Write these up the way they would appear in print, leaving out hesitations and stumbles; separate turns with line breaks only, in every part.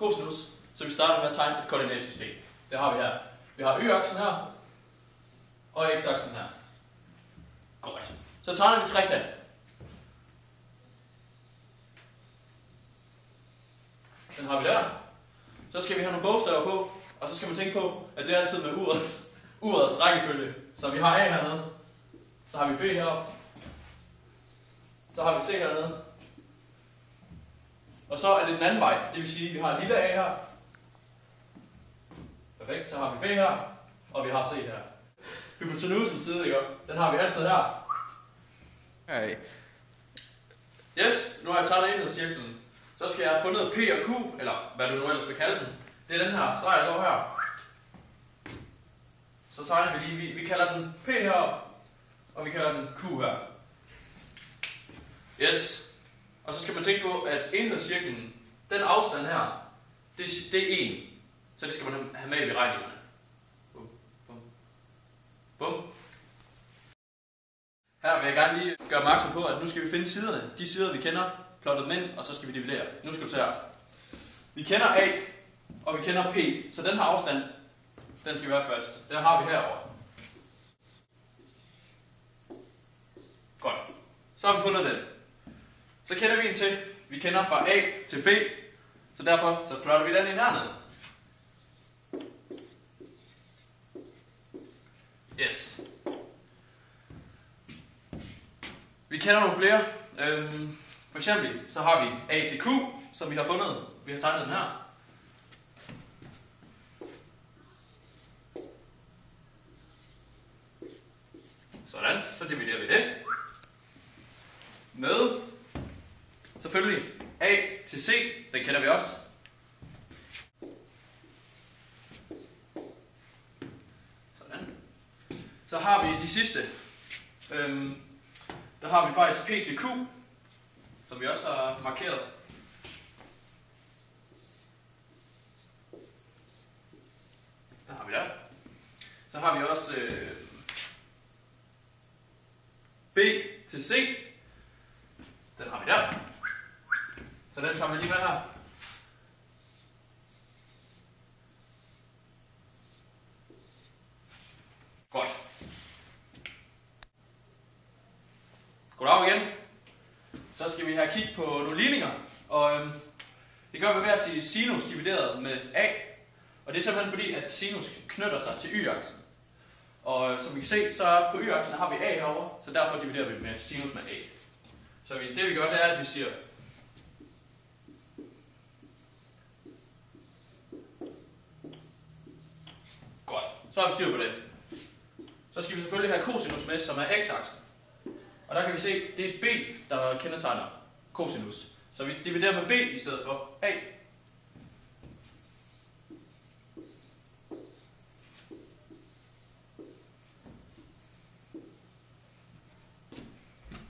cosinus, så vi starter med at tegne et koordinatsystem. Det har vi her. Vi har y-aksen her, og x-aksen her. Godt. Så tegner vi trekant. Den har vi der. Så skal vi have nogle bogstaver på, og så skal man tænke på, at det er altid med urets rækkefølge. Så vi har A hernede, så har vi B heroppe, så har vi C hernede, og så er det den anden vej. Det vil sige, at vi har et lille A her. Perfekt, så har vi B her, og vi har C her. Hypotenusens side, ikke? Den har vi altid her.
Okay.
Yes, nu har jeg tegnet enhedscirklen. Så skal jeg have fundet P og Q, eller hvad du nu ellers vil kalde den. Det er den her streg, der går her. Så tegner vi lige, vi kalder den P her, og vi kalder den Q her. Yes. Og så skal man tænke på, at enhedscirklen, den afstand her, det er 1. Så det skal man have med i beregningerne. Bum, bum, bum. Her vil jeg gerne lige gøre opmærksom på, at nu skal vi finde siderne. De sider, vi kender, plottet dem ind, og så skal vi dividere. Nu skal du se her. Vi kender A, og vi kender P, så den her afstand, den skal være først. Den har vi herovre. Godt. Så har vi fundet den. Så kender vi en til. Vi kender fra A til B, så derfor så plotter vi den ind hernede. Yes. Vi kender nogle flere. For eksempel så har vi A til Q, som vi har fundet. Vi har tegnet den her. Sådan, så dividerer vi det. Med selvfølgelig A til C, den kender vi også. Sådan. Så har vi de sidste. Der har vi faktisk P til Q, som vi også har markeret. Der har vi der. Så har vi også B til C. Den har vi der. Så den tager vi lige med her. Godt. Goddag igen. Så skal vi have kig på nogle ligninger. Og det gør vi ved at sige sinus divideret med A. Og det er simpelthen fordi, at sinus knytter sig til y-aksen. Og som vi kan se, så på y-aksen har vi A herovre, så derfor dividerer vi med sinus med A. Så det vi gør, det er, at vi siger godt, så har vi styr på det. Så skal vi selvfølgelig have cosinus med, som er x-aksen. Og der kan vi se, det er B, der kendetegner cosinus. Så vi dividerer med B i stedet for A.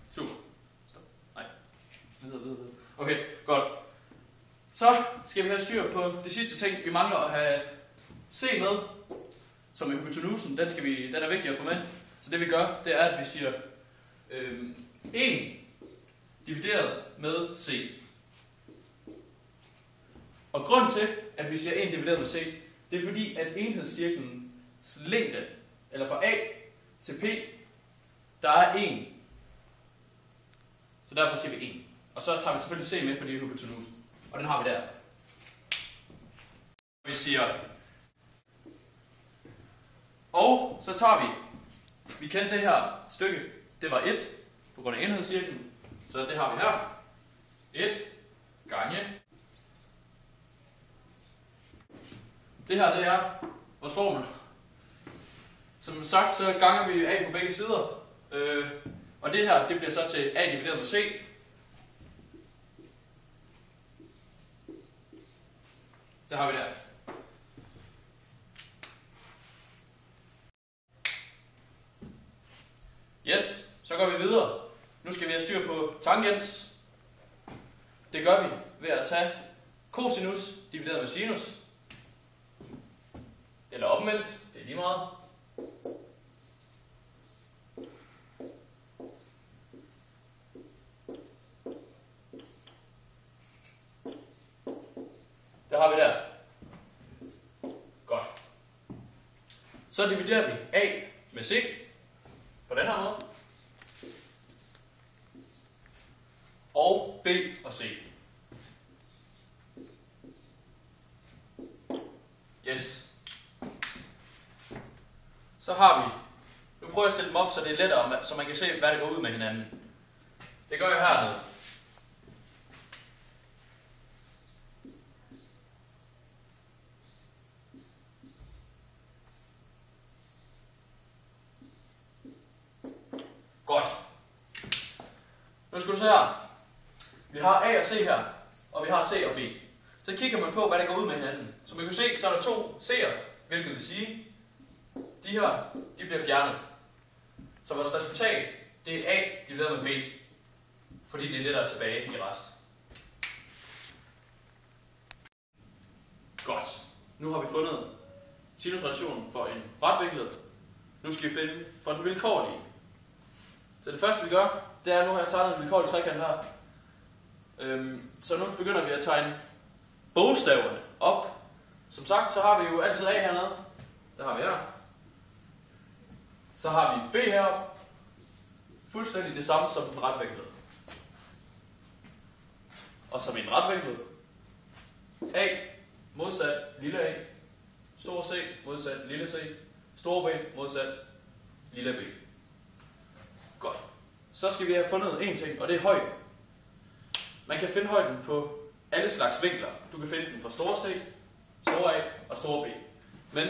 Super. Stop. Nej. Videre. Okay, godt. Så skal vi have styr på det sidste ting. Vi mangler at have C med, som er hypotenusen. Den er vigtig at få med. Så det vi gør, det er, at vi siger 1 divideret med C. Og grunden til, at vi siger 1 divideret med C, det er fordi, at enhedscirklens længde, eller fra A til P, der er 1. Så derfor siger vi 1. Og så tager vi selvfølgelig C med, fordi det er hypotenusen. Og den har vi der. Vi siger, og så tager vi kendte det her stykke, det var 1 på grund af enhedscirklen, så det har vi her. 1 gange. Det her, det er vores formel. Som sagt, så ganger vi A på begge sider. Og det her, det bliver så til A divideret med C. Det har vi der. Yes, så går vi videre. Nu skal vi have styr på tangens. Det gør vi ved at tage cosinus divideret med sinus. Eller omvendt, det er lige meget. Det har vi der. Godt. Så dividerer vi A med C på den her måde. Og B og C. Yes. Så har vi. Nu prøver jeg at stille dem op, så det er lettere, så man kan se, hvad det går ud med hinanden. Det gør jeg hernede. Godt. Nu skal du se her. Vi har A og C her, og vi har C og B. Så kigger man på, hvad der går ud med hinanden. Som man kan se, så er der 2 C'er, hvilket vil sige, de her, de bliver fjernet. Så vores resultat, det er A divideret med B, fordi det er det, der er tilbage i rest. Godt. Nu har vi fundet sinusrelationen for en retvinklet. Nu skal vi finde for den vilkårlige. Så det første vi gør, det er, nu har jeg tegnet en vilkårlig trekant her. Så nu begynder vi at tegne bogstaverne op. Som sagt, så har vi jo altid A hernede. Der har vi her. Så har vi B heroppe. Fuldstændig det samme som den retvinklede. Og som en retvinklet. A modsat lille a. Stor C modsat lille c. Stor B modsat lille b. Godt. Så skal vi have fundet en ting, og det er højden. Man kan finde højden på alle slags vinkler. Du kan finde den for stor C, stor A og stor B. Men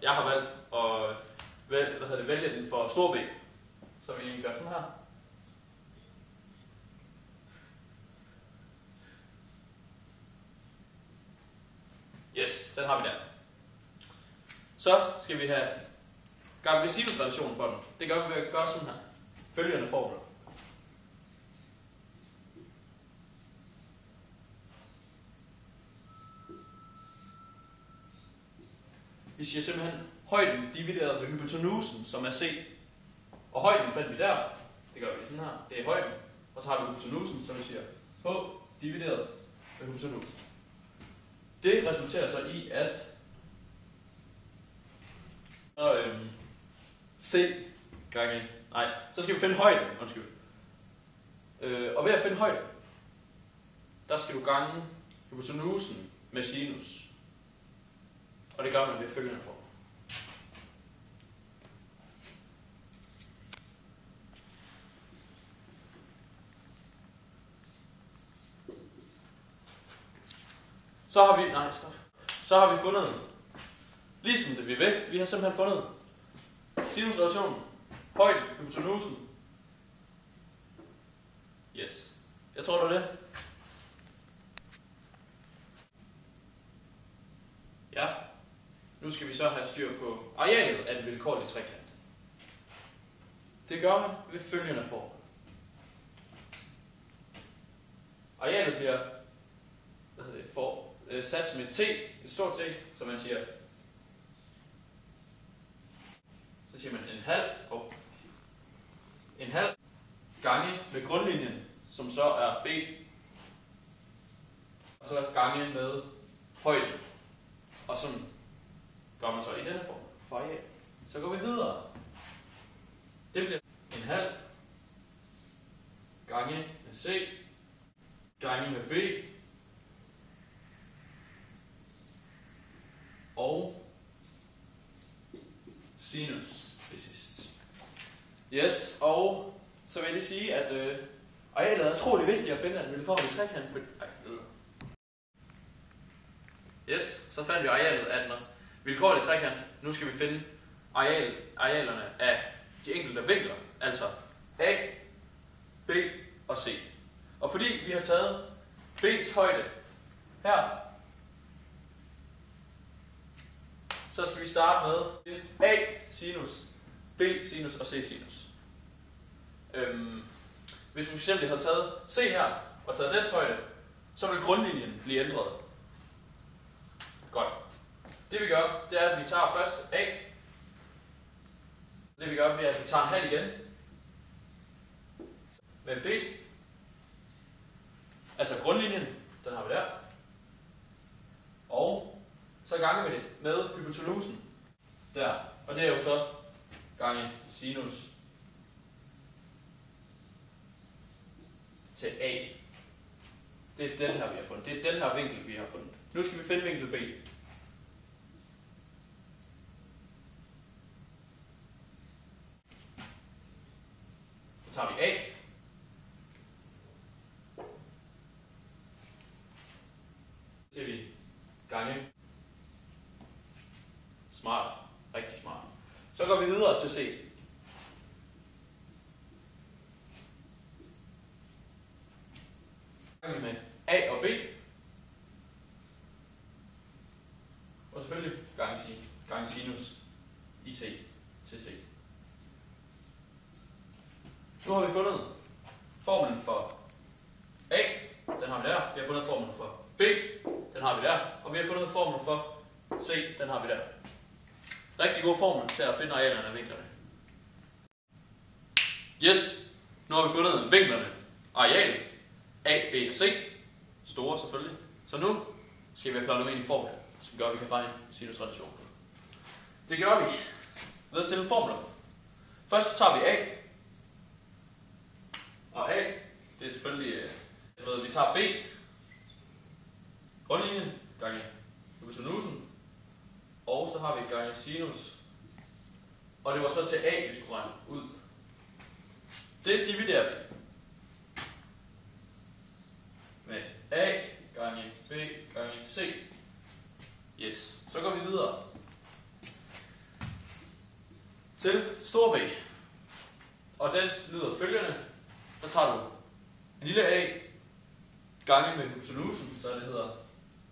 jeg har valgt at vælge den for stor B. Så vi gør sådan her. Yes, den har vi der. Så skal vi have gang med sinusrelationen for den. Det gør vi ved at gøre sådan her. Følgende formler. Vi siger simpelthen højden divideret med hypotenusen, som er C. Og højden fandt vi der. Det gør vi sådan her. Det er højden. Og så har vi hypotenusen, som vi siger H divideret med hypotenusen. Det resulterer så i, at C gange... Nej, så skal vi finde højden. Undskyld. Og ved at finde højden, der skal du gange hypotenusen med sinus. Og det gør man ved følgende form. Så har vi fundet, ligesom det vi vil, vi har simpelthen fundet sinusrelationen, højden, hypotenusen. Yes. Jeg tror, det var det. Ja. Nu skal vi så have styr på arealet af den vilkårlige trekant. Det gør man ved følgende form. Arealet bliver sat med t, et stort t, som man siger. Så siger man en halv gange med grundlinjen, som så er b, og så gange med højden. Og sådan gør man så i denne form for areal. Så går vi videre. Det bliver en halv gange med c, gange med b, og sinus til sidst. Yes, og så vil jeg lige sige, at arealet er utrolig vigtigt at finde, at vi får en trekant. Yes, så fandt vi arealet af den vilkårlige trekant. Nu skal vi finde arealerne af de enkelte vinkler, altså A, B og C. Og fordi vi har taget B's højde her, så skal vi starte med A sinus, B sinus og C sinus. Hvis vi fx havde taget C her og taget dens højde, så vil grundlinjen blive ændret. Godt. Det vi gør, det er, at vi tager først A. Det vi gør, det er, at vi tager en halv igen med B. Altså grundlinjen, den har vi der. så ganger vi det med hypotenusen der. Og det er jo så gange sinus til A. Det er den her, vi har fundet. Det er den her vinkel, vi har fundet. Nu skal vi finde vinkel B. Så tager vi A. Så ser vi gange. Smart. Rigtig smart. Så går vi videre til C. Med A og B. Og selvfølgelig gange sinus i C til C. Nu har vi fundet formlen for A. Den har vi der. Vi har fundet formlen for B. Den har vi der. Og vi har fundet formlen for C. Den har vi der. Rigtig god formel til at finde arealerne af vinklerne. Yes. Nu har vi fundet vinklerne. Areal. A, B og C. Store selvfølgelig. Så nu skal vi have plottet dem ind i formlen, som gør, at vi kan regne sinusrelationen. Det gør vi ved at stille formler. Først tager vi A. Og A, det er selvfølgelig, vi tager B. Grundlinjen gange hypotenusen. Og så har vi gange sinus. Og det var så til A, vi skulle regne ud. Det dividerer vi med A gange B gange C. Yes. Så går vi videre til stor B. Og den lyder følgende. Så tager du lille a gange med hypotenusen, så det hedder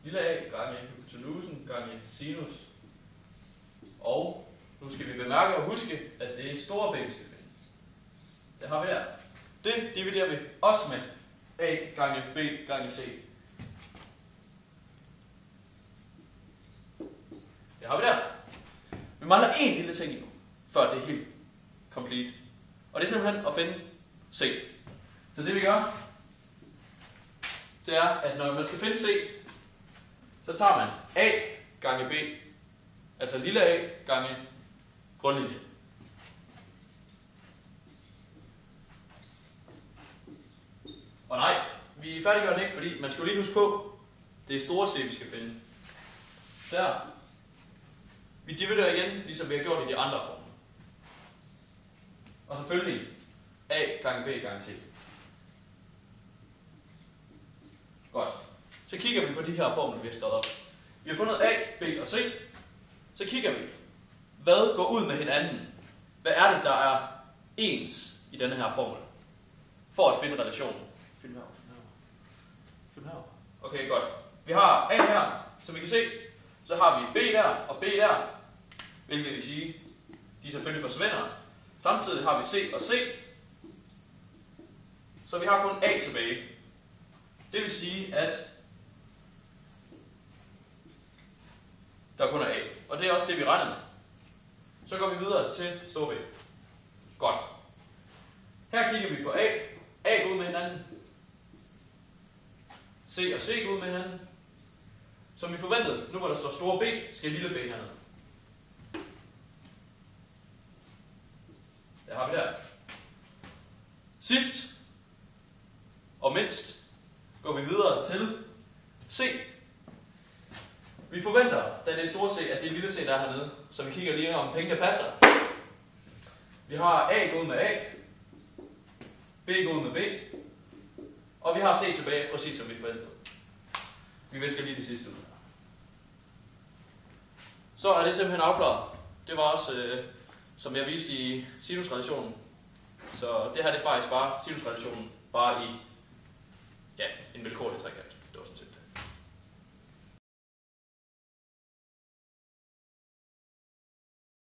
lille a gange hypotenusen gange sinus. Og nu skal vi bemærke og huske, at det er store B, vi skal finde. Det har vi der. Det dividerer vi også med A gange B gange C. Det har vi der. Vi mangler en lille ting endnu, før det er helt complete. Og det er simpelthen at finde C. Så det vi gør, det er, at når man skal finde C, så tager man A gange B, altså lille a gange grundlinje. Og nej, vi færdiggør den ikke, fordi man skal jo lige huske på, det er store C, vi skal finde. Der. Vi dividerer igen, ligesom vi har gjort i de andre former. Og selvfølgelig A gange B gange C. Godt. Så kigger vi på de her formler, vi har skrevet op. Vi har fundet A, B og C. Så kigger vi, hvad går ud med hinanden? Hvad er det, der er ens i denne her formel? For at finde relationen. Find her. Okay, godt. Vi har A her, som vi kan se. Så har vi B der og B der. Hvilket vil sige, de selvfølgelig forsvinder. Samtidig har vi C og C. Så vi har kun A tilbage. Det vil sige, at der kun er A. Og det er også det, vi regner med. Så går vi videre til stor B. Godt. Her kigger vi på A. A går ud med hinanden. C og C går ud med hinanden. Som vi forventede, nu hvor der står stor B, skal lille b hernede. Det har vi der. Sidst og mindst går vi videre til C. Vi forventer, da det er store C, at det er lille C, der er hernede. Så vi kigger lige om pengene passer. Vi har A gået med A. B gået med B. Og vi har C tilbage, præcis som vi forventede. Vi visker lige det sidste ud. Så er det simpelthen afklaret. Det var også, som jeg viste i sinusrelationen. Så det her det er faktisk bare sinusrelationen, bare i en vilkårlig trekant. Det var sådan set.